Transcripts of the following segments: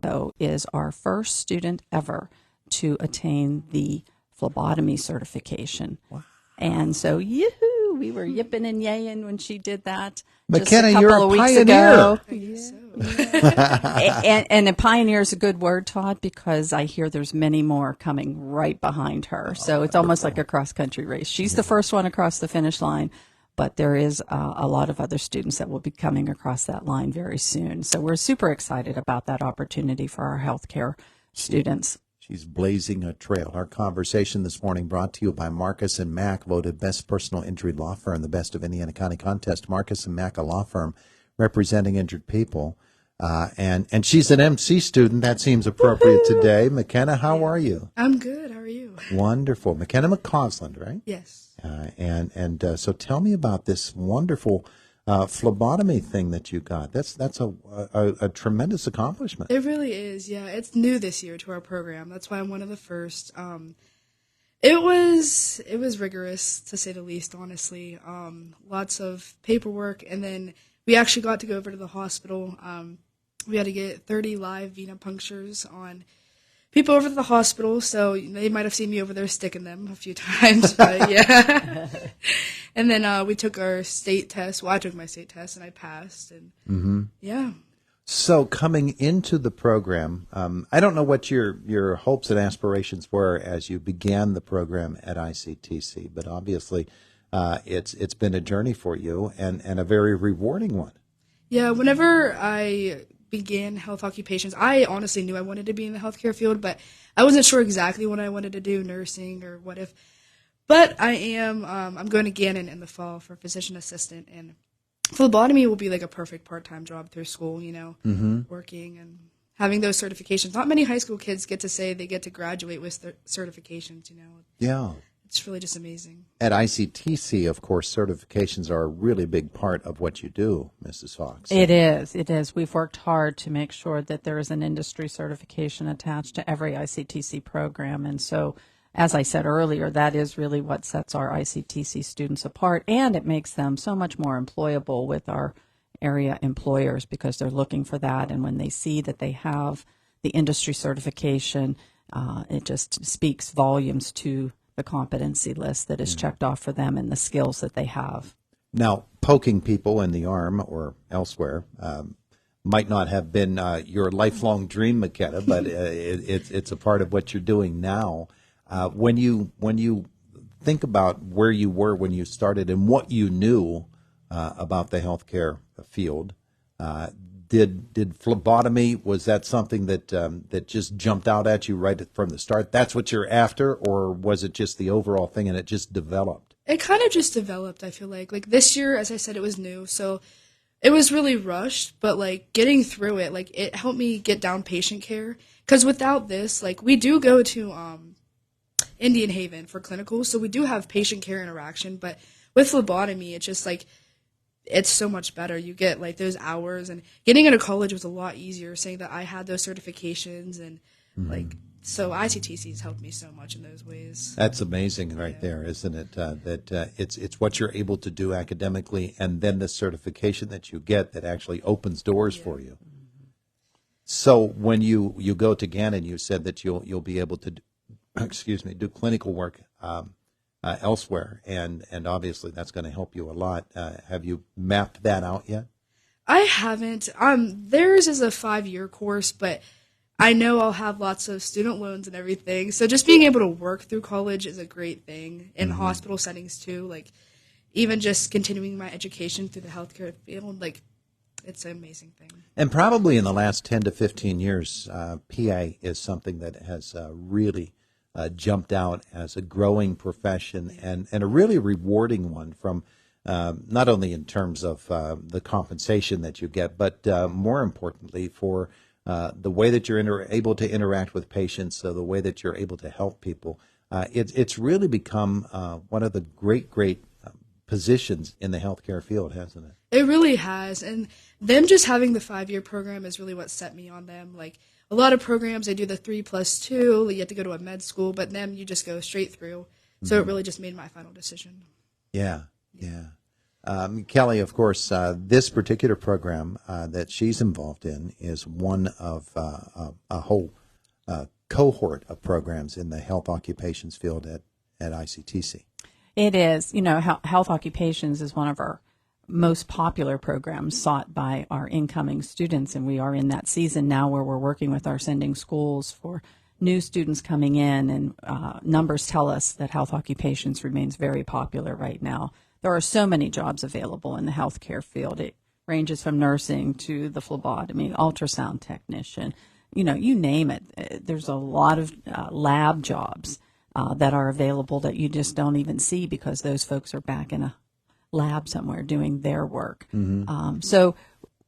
though, is our first student ever to attain the phlebotomy certification. Wow. And so, yoo-hoo, we were yipping and yaying when she did that. McKenna, just a you're couple a of weeks pioneer. ago. I guess so. And a pioneer is a good word, Todd, because I hear there's many more coming right behind her. So it's almost like a cross-country race. She's the first one across the finish line, but there is a lot of other students that will be coming across that line very soon. So we're super excited about that opportunity for our healthcare students. She's blazing a trail. Our conversation this morning brought to you by Marcus & Mack, voted Best Personal Injury Law Firm, the Best of Indiana County Contest. Marcus & Mack, a law firm representing injured people. And she's an MC student. That seems appropriate today. McKenna, how are you? I'm good. How are you? Wonderful. McKenna McCausland, right? Yes. So tell me about this wonderful phlebotomy thing that you got. That's a tremendous accomplishment. It really is. Yeah, it's new this year to our program. That's why I'm one of the first. It was rigorous, to say the least, honestly. Lots of paperwork, and then we actually got to go over to the hospital. We had to get 30 live venipunctures on people over at the hospital, so they might have seen me over there sticking them a few times, but yeah. And then we took our state test. Well, I took my state test, and I passed, and yeah. So coming into the program, I don't know what your hopes and aspirations were as you began the program at ICTC, but obviously it's been a journey for you and a very rewarding one. Yeah, whenever I began Health Occupations, I honestly knew I wanted to be in the healthcare field, but I wasn't sure exactly what I wanted to do, nursing or what if. But I am, I'm going to Gannon in the fall for physician assistant, and phlebotomy will be like a perfect part-time job through school, working and having those certifications. Not many high school kids get to say they get to graduate with certifications, Yeah. It's really just amazing. At ICTC, of course, certifications are a really big part of what you do, Mrs. Fox. It is. We've worked hard to make sure that there is an industry certification attached to every ICTC program. And so, as I said earlier, that is really what sets our ICTC students apart, and it makes them so much more employable with our area employers because they're looking for that. And when they see that they have the industry certification, it just speaks volumes to the competency list that is checked off for them and the skills that they have. Now, poking people in the arm or elsewhere might not have been your lifelong dream, McKenna, but it's a part of what you're doing now. When you think about where you were when you started and what you knew about the healthcare field, did phlebotomy, was that something that just jumped out at you right from the start? That's what you're after, or was it just the overall thing and it just developed? It kind of just developed, I feel like. Like this year, as I said, it was new, so it was really rushed, but like getting through it, like it helped me get down patient care. Because without this, like we do go to Indian Haven for clinical, so we do have patient care interaction, but with phlebotomy, it's just like, it's so much better. You get like those hours, and getting into college was a lot easier, saying that I had those certifications, and like, so ICTC has helped me so much in those ways. That's amazing right there, isn't it? That it's what you're able to do academically, and then the certification that you get that actually opens doors for you. So when you go to Gannon, you said that you'll be able to do clinical work elsewhere, and obviously that's going to help you a lot. Have you mapped that out yet? I haven't. Theirs is a 5-year course, but I know I'll have lots of student loans and everything. So just being able to work through college is a great thing in hospital settings too. Like even just continuing my education through the healthcare field, like it's an amazing thing. And probably in the last 10 to 15 years, PA is something that has really jumped out as a growing profession and a really rewarding one from not only in terms of the compensation that you get, but more importantly for the way that you're able to interact with patients, the way that you're able to help people. It's really become one of the great positions in the healthcare field, hasn't it? It really has. And them just having the 5-year program is really what set me on them. Like a lot of programs, they do the 3+2, you have to go to a med school, but them, you just go straight through. So it really just made my final decision. Yeah. Kelly, of course, this particular program that she's involved in is one of a whole cohort of programs in the health occupations field at ICTC. It is. You know, health occupations is one of our most popular programs sought by our incoming students, and we are in that season now where we're working with our sending schools for new students coming in, and numbers tell us that health occupations remains very popular right now. There are so many jobs available in the healthcare field. It ranges from nursing to the phlebotomy, ultrasound technician, you know, you name it. There's a lot of lab jobs that are available that you just don't even see because those folks are back in a lab somewhere doing their work. So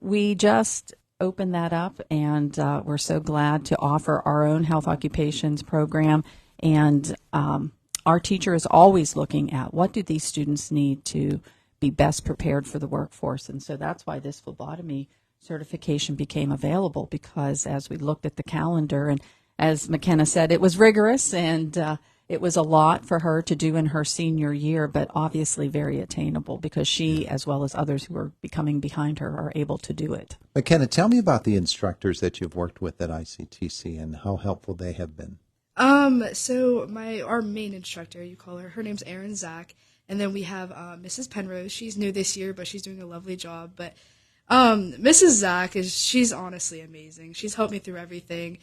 we just opened that up, and we're so glad to offer our own health occupations program. And our teacher is always looking at what do these students need to be best prepared for the workforce. And so that's why this phlebotomy certification became available, because as we looked at the calendar, and as McKenna said, it was rigorous, and it was a lot for her to do in her senior year, but obviously very attainable because she, as well as others who are becoming behind her, are able to do it. McKenna, tell me about the instructors that you've worked with at ICTC and how helpful they have been. So our main instructor, you call her name's Erin Zach, and then we have Mrs. Penrose. She's new this year, but she's doing a lovely job. But Mrs. Zach she's honestly amazing. She's helped me through everything.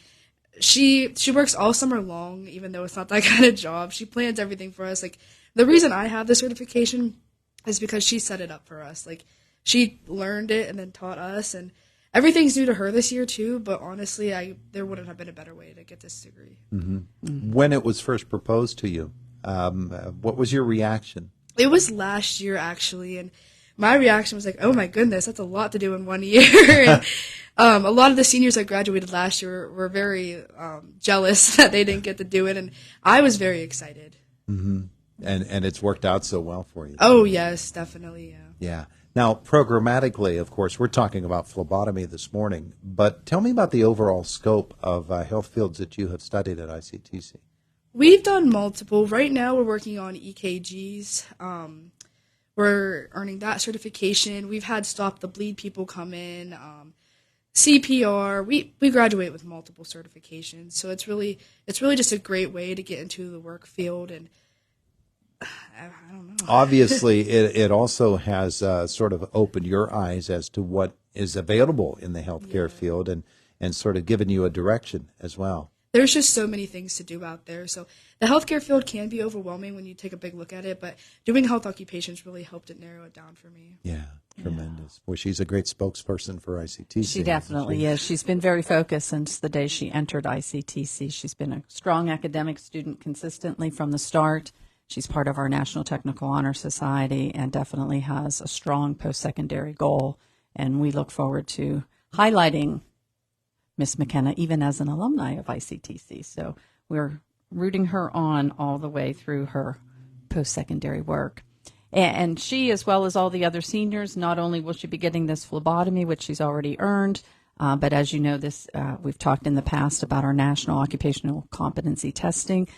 She works all summer long, even though it's not that kind of job. She plans everything for us. Like, the reason I have the certification is because she set it up for us. Like, she learned it and then taught us, and everything's new to her this year too. But honestly, there wouldn't have been a better way to get this degree. When it was first proposed to you, what was your reaction? It was last year, actually, and my reaction was like, oh my goodness, that's a lot to do in 1 year. And, a lot of the seniors that graduated last year were very jealous that they didn't get to do it, and I was very excited. And it's worked out so well for you. Oh, yes, definitely, yeah. Yeah. Now, programmatically, of course, we're talking about phlebotomy this morning, but tell me about the overall scope of health fields that you have studied at ICTC. We've done multiple. Right now, we're working on EKGs. We're earning that certification. We've had Stop the Bleed people come in, CPR. We graduate with multiple certifications, so it's really just a great way to get into the work field. And I don't know. Obviously, it also has sort of opened your eyes as to what is available in the healthcare field, and sort of given you a direction as well. There's just so many things to do out there. So the healthcare field can be overwhelming when you take a big look at it, but doing health occupations really helped it narrow it down for me. Yeah, tremendous. Well, she's a great spokesperson for ICTC. She definitely is. She's been very focused since the day she entered ICTC. She's been a strong academic student consistently from the start. She's part of our National Technical Honor Society and definitely has a strong post-secondary goal. And we look forward to highlighting Miss McKenna, even as an alumni of ICTC. So we're rooting her on all the way through her post-secondary work. And she, as well as all the other seniors, not only will she be getting this phlebotomy, which she's already earned, but as you know, we've talked in the past about our National Occupational Competency Testing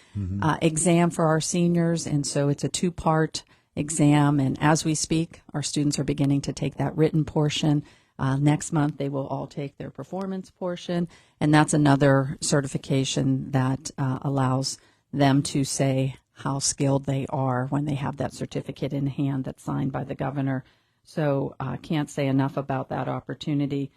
exam for our seniors. And so it's a 2-part exam. And as we speak, our students are beginning to take that written portion. Next month, they will all take their performance portion, and that's another certification that allows them to say how skilled they are when they have that certificate in hand that's signed by the governor. So I can't say enough about that opportunity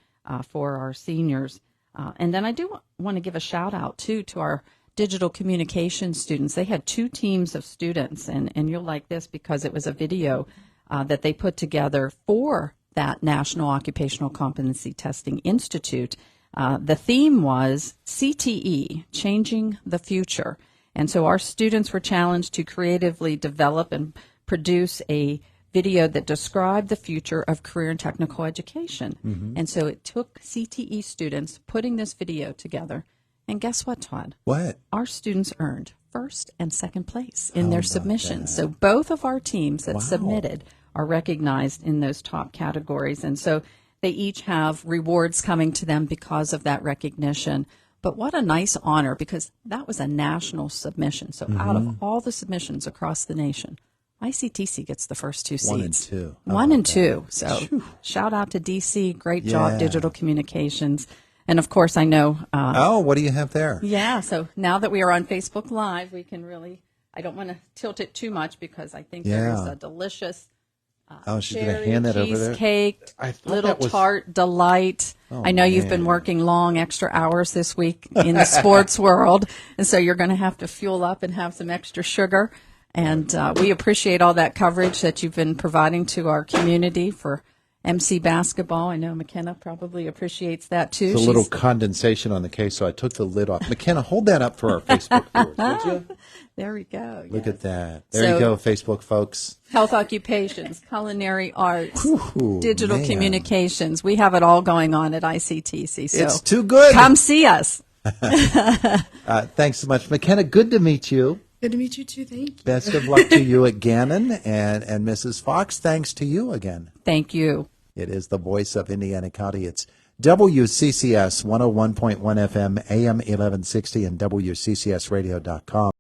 for our seniors. And then I do want to give a shout out, too, to our digital communication students. They had 2 teams of students, and you'll like this because it was a video that they put together for that National Occupational Competency Testing Institute. The theme was CTE, Changing the Future. And so our students were challenged to creatively develop and produce a video that described the future of career and technical education. And so it took CTE students putting this video together. And guess what, Todd? What? Our students earned first and second place in their submissions. So both of our teams that submitted are recognized in those top categories. And so they each have rewards coming to them because of that recognition. But what a nice honor, because that was a national submission. So out of all the submissions across the nation, ICTC gets the first two seats. 1 and 2. One and two. So shout out to DC. Great job, Yeah. Digital Communications. And of course, I know. What do you have there? Yeah. So now that we are on Facebook Live, we can really. I don't want to tilt it too much because I think there is Yeah. a delicious She's going to cherry hand that over there. cheesecake, I thought little that was- tart delight. Oh, I know you've been man. working long extra hours this week in the sports world, and so you're going to have to fuel up and have some extra sugar. And we appreciate all that coverage that you've been providing to our community for MC basketball. I know McKenna probably appreciates that too. There's a little condensation on the case, so I took the lid off. McKenna, hold that up for our Facebook viewers, would you? There we go. Look yes. at that. There So- you go, Facebook folks. Health occupations, culinary arts, Whew, digital man. communications. We have it all going on at ICTC. So It's too good. come see us. Thanks so much, McKenna. Good to meet you. Good to meet you too. Thank you. Best of luck to you at Gannon and Mrs. Fox. Thanks to you again. Thank you. It is the voice of Indiana County. It's WCCS 101.1 FM, AM 1160, and WCCSradio.com.